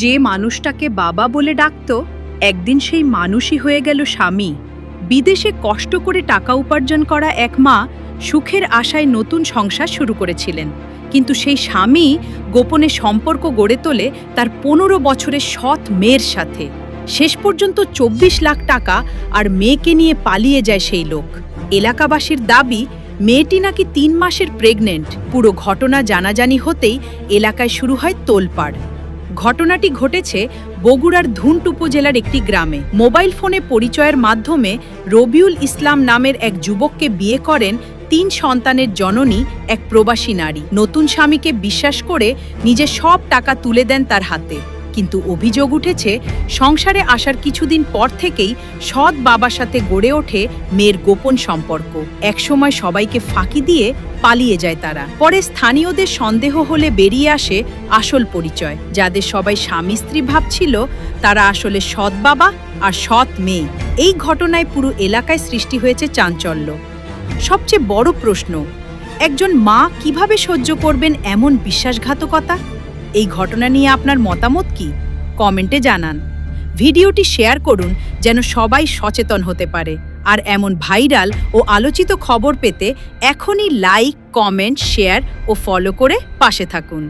যে মানুষটাকে বাবা বলে ডাকতো একদিন সেই মানুষই হয়ে গেল স্বামী। বিদেশে কষ্ট করে টাকা উপার্জন করা এক মা সুখের আশায় নতুন সংসার শুরু করেছিলেন, কিন্তু সেই স্বামী গোপনে সম্পর্ক গড়ে তোলে তার 15 বছরের সৎ মেয়ের সাথে। শেষ পর্যন্ত 24 লাখ টাকা আর মেয়েকে নিয়ে পালিয়ে যায় সেই লোক। এলাকাবাসীর দাবি মেয়েটি নাকি 3 মাসের প্রেগনেন্ট। পুরো ঘটনা জানাজানি হতেই এলাকায় শুরু হয় তোলপাড়। ঘটনাটি ঘটেছে বগুড়ার ধুনট উপজেলার একটি গ্রামে। মোবাইল ফোনে পরিচয়ের মাধ্যমে রবিউল ইসলাম নামের এক যুবককে বিয়ে করেন 3 সন্তানের জননী এক প্রবাসী নারী। নতুন স্বামীকে বিশ্বাস করে নিজের সব টাকা তুলে দেন তার হাতে। কিন্তু অভিযোগ উঠেছে সংসারে আসার কিছুদিন পর থেকেই সৎ বাবার সাথে গড়ে ওঠে মেয়ের গোপন সম্পর্ক। একসময় সবাইকে ফাঁকি দিয়ে পালিয়ে যায় তারা। পরে স্থানীয়দের সন্দেহ হলে বেরিয়ে আসে আসল পরিচয়। যাদের সবাই স্বামী স্ত্রী ভাবছিল তারা আসলে সৎ বাবা আর সৎ মেয়ে। এই ঘটনায় পুরো এলাকায় সৃষ্টি হয়েছে চাঞ্চল্য। সবচেয়ে বড় প্রশ্ন, একজন মা কিভাবে সহ্য করবেন এমন বিশ্বাসঘাতকতা? এই ঘটনা নিয়ে আপনার মতামত কি? কমেন্টে জানান। ভিডিওটি শেয়ার করুন যেন সবাই সচেতন হতে পারে। আর এমন ভাইরাল ও আলোচিত খবর পেতে এখনই লাইক, কমেন্ট, শেয়ার ও ফলো করে পাশে থাকুন।